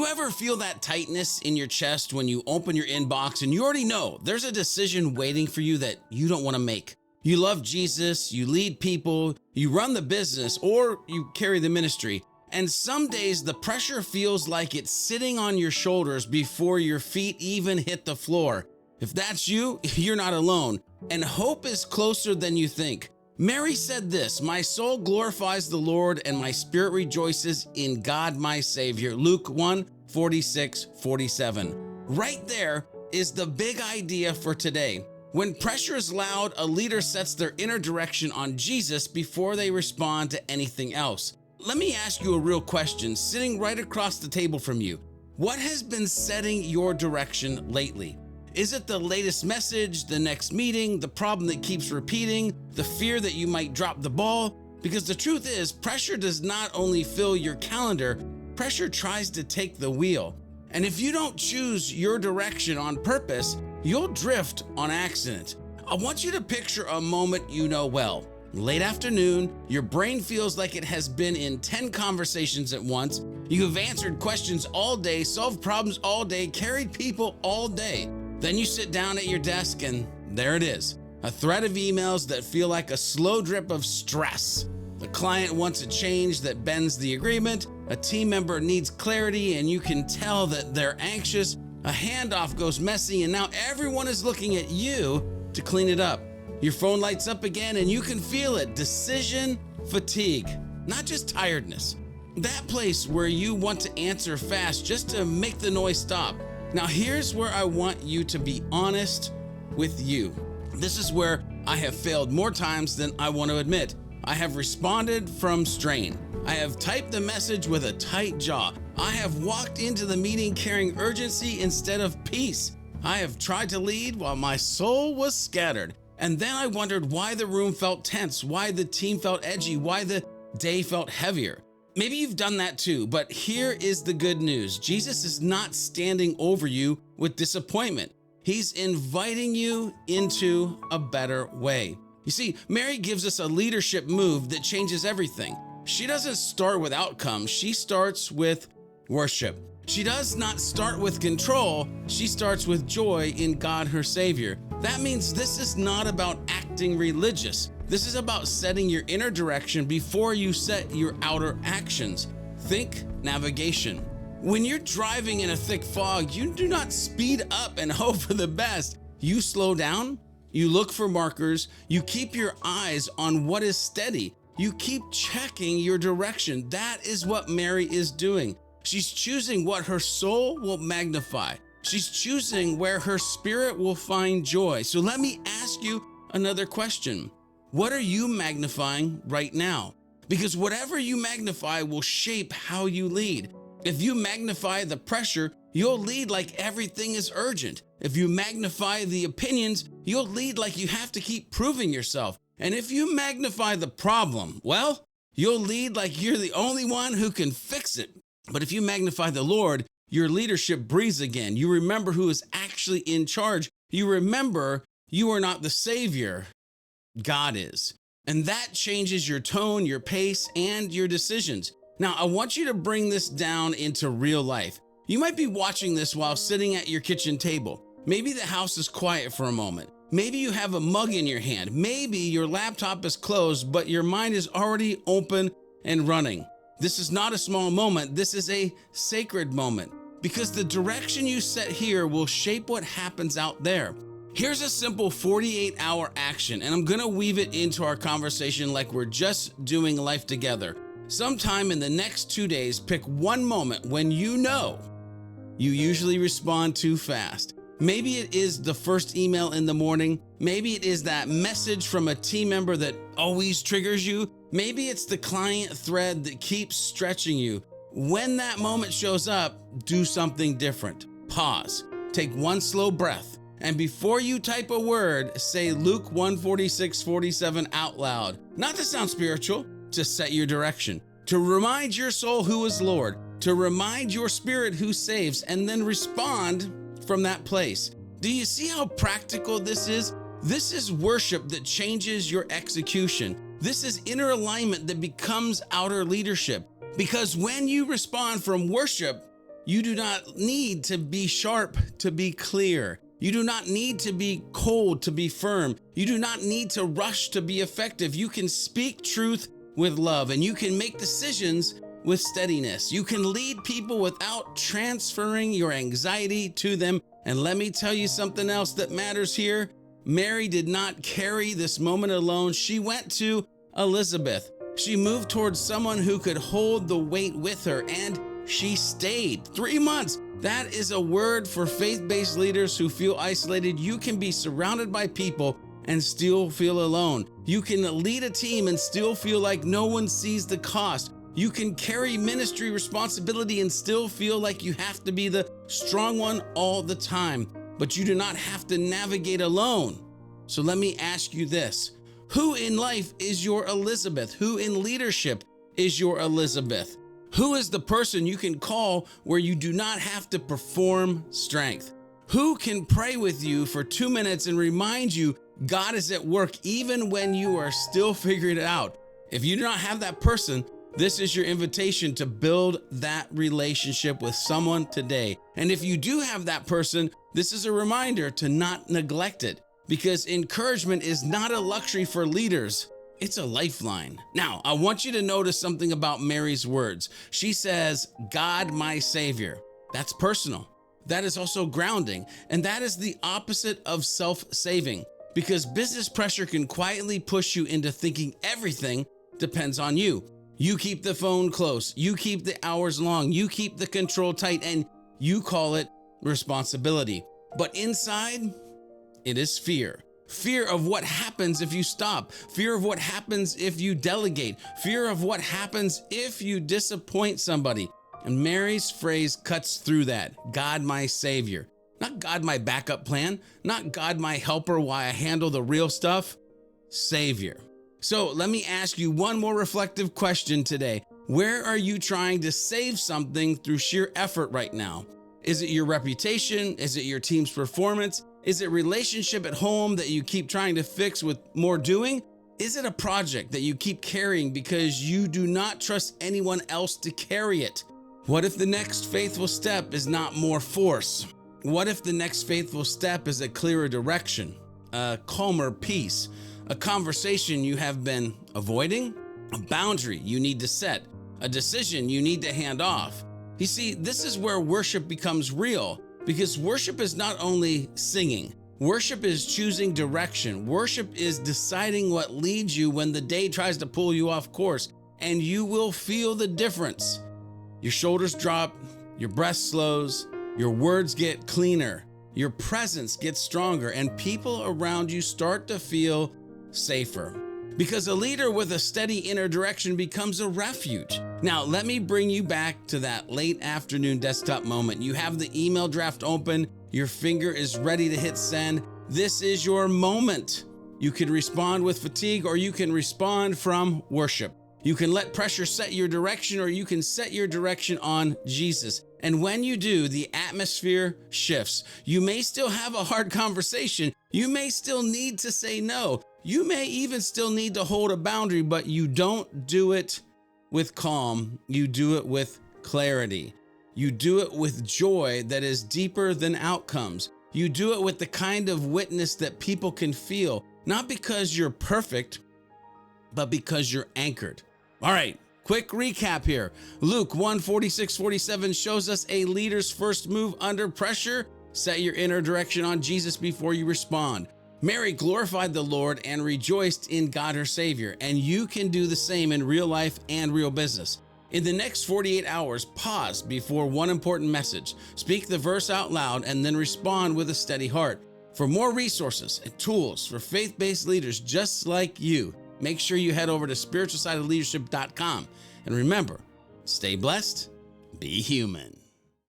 you ever feel that tightness in your chest when you open your inbox and you already know there's a decision waiting for you that you don't want to make? You love Jesus, you lead people, you run the business, or you carry the ministry. And some days the pressure feels like it's sitting on your shoulders before your feet even hit the floor. If that's you, you're not alone. And hope is closer than you think. Mary said this, "My soul glorifies the Lord, and my spirit rejoices in God my Savior." Luke 1:46-47. Right there is the big idea for today. When pressure is loud, a leader sets their inner direction on Jesus before they respond to anything else. Let me ask you a real question, sitting right across the table from you. What has been setting your direction lately? Is it the latest message, the next meeting, the problem that keeps repeating, the fear that you might drop the ball? Because the truth is, pressure does not only fill your calendar, pressure tries to take the wheel. And if you don't choose your direction on purpose, you'll drift on accident. I want you to picture a moment you know well. Late afternoon, your brain feels like it has been in 10 conversations at once. You have answered questions all day, solved problems all day, carried people all day. Then you sit down at your desk and there it is, a thread of emails that feel like a slow drip of stress. The client wants a change that bends the agreement. A team member needs clarity and you can tell that they're anxious. A handoff goes messy and now everyone is looking at you to clean it up. Your phone lights up again and you can feel it, decision fatigue, not just tiredness. That place where you want to answer fast just to make the noise stop. Now here's where I want you to be honest with you. This is where I have failed more times than I want to admit. I have responded from strain. I have typed the message with a tight jaw. I have walked into the meeting carrying urgency instead of peace. I have tried to lead while my soul was scattered. And then I wondered why the room felt tense, why the team felt edgy, why the day felt heavier. Maybe you've done that too, but here is the good news. Jesus is not standing over you with disappointment. He's inviting you into a better way. You see, Mary gives us a leadership move that changes everything. She doesn't start with outcomes, she starts with worship. She does not start with control, she starts with joy in God her Savior. That means this is not about acting religious. This is about setting your inner direction before you set your outer actions. Think navigation. When you're driving in a thick fog, you do not speed up and hope for the best. You slow down, you look for markers, you keep your eyes on what is steady. You keep checking your direction. That is what Mary is doing. She's choosing what her soul will magnify. She's choosing where her spirit will find joy. So let me ask you another question. What are you magnifying right now? Because whatever you magnify will shape how you lead. If you magnify the pressure, you'll lead like everything is urgent. If you magnify the opinions, you'll lead like you have to keep proving yourself. And if you magnify the problem, well, you'll lead like you're the only one who can fix it. But if you magnify the Lord, your leadership breathes again. You remember who is actually in charge. You remember you are not the Savior, God is. And that changes your tone, your pace, and your decisions. Now, I want you to bring this down into real life. You might be watching this while sitting at your kitchen table. Maybe the house is quiet for a moment. Maybe you have a mug in your hand. Maybe your laptop is closed, but your mind is already open and running. This is not a small moment. This is a sacred moment because the direction you set here will shape what happens out there. Here's a simple 48-hour action, and I'm gonna weave it into our conversation like we're just doing life together. Sometime in the next 2 days, pick one moment when you know you usually respond too fast. Maybe it is the first email in the morning. Maybe it is that message from a team member that always triggers you. Maybe it's the client thread that keeps stretching you. When that moment shows up, do something different. Pause, take one slow breath, and before you type a word, say Luke 1:46-47 out loud. Not to sound spiritual, to set your direction, to remind your soul who is Lord, to remind your spirit who saves, and then respond from that place. Do you see how practical this is? This is worship that changes your execution. This is inner alignment that becomes outer leadership. Because when you respond from worship, You do not need to be sharp to be clear. You do not need to be cold to be firm. You do not need to rush to be effective. You can speak truth with love, and you can make decisions with steadiness. You can lead people without transferring your anxiety to them. And let me tell you something else that matters here. Mary did not carry this moment alone. She went to Elizabeth. She moved towards someone who could hold the weight with her, and she stayed 3 months. That is a word for faith-based leaders who feel isolated. You can be surrounded by people and still feel alone. You can lead a team and still feel like no one sees the cost. You can carry ministry responsibility and still feel like you have to be the strong one all the time, but you do not have to navigate alone. So let me ask you this. Who in life is your Elizabeth? Who in leadership is your Elizabeth? Who is the person you can call where you do not have to perform strength? Who can pray with you for 2 minutes and remind you God is at work even when you are still figuring it out? If you do not have that person, this is your invitation to build that relationship with someone today. And if you do have that person, this is a reminder to not neglect it, because encouragement is not a luxury for leaders. It's a lifeline. Now, I want you to notice something about Mary's words. She says, God, my Savior. That's personal. That is also grounding. And that is the opposite of self-saving, because business pressure can quietly push you into thinking everything depends on you. You keep the phone close. You keep the hours long. You keep the control tight, and you call it responsibility. But inside, it is fear. Fear of what happens if you stop. Fear of what happens if you delegate. Fear of what happens if you disappoint somebody. And Mary's phrase cuts through that. God, my Savior. Not God, my backup plan. Not God, my helper while I handle the real stuff. Savior. So let me ask you one more reflective question today. Where are you trying to save something through sheer effort right now? Is it your reputation? Is it your team's performance? Is it relationship at home that you keep trying to fix with more doing? Is it a project that you keep carrying because you do not trust anyone else to carry it? What if the next faithful step is not more force? What if the next faithful step is a clearer direction, a calmer peace, a conversation you have been avoiding, a boundary you need to set, a decision you need to hand off? You see, this is where worship becomes real, because worship is not only singing. Worship is choosing direction. Worship is deciding what leads you when the day tries to pull you off course, and you will feel the difference. Your shoulders drop, your breath slows, your words get cleaner, your presence gets stronger, and people around you start to feel safer. Because a leader with a steady inner direction becomes a refuge. Now, let me bring you back to that late afternoon desktop moment. You have the email draft open, your finger is ready to hit send. This is your moment. You can respond with fatigue, or you can respond from worship. You can let pressure set your direction, or you can set your direction on Jesus. And when you do, the atmosphere shifts. You may still have a hard conversation. You may still need to say no. You may even still need to hold a boundary, but you don't do it with calm. You do it with clarity. You do it with joy that is deeper than outcomes. You do it with the kind of witness that people can feel, not because you're perfect, but because you're anchored. All right, quick recap here. Luke 1:46-47 shows us a leader's first move under pressure. Set your inner direction on Jesus before you respond. Mary glorified the Lord and rejoiced in God her Savior, and you can do the same in real life and real business. In the next 48 hours, pause before one important message. Speak the verse out loud and then respond with a steady heart. For more resources and tools for faith-based leaders just like you, make sure you head over to spiritualsideofleadership.com. And remember, stay blessed, be human.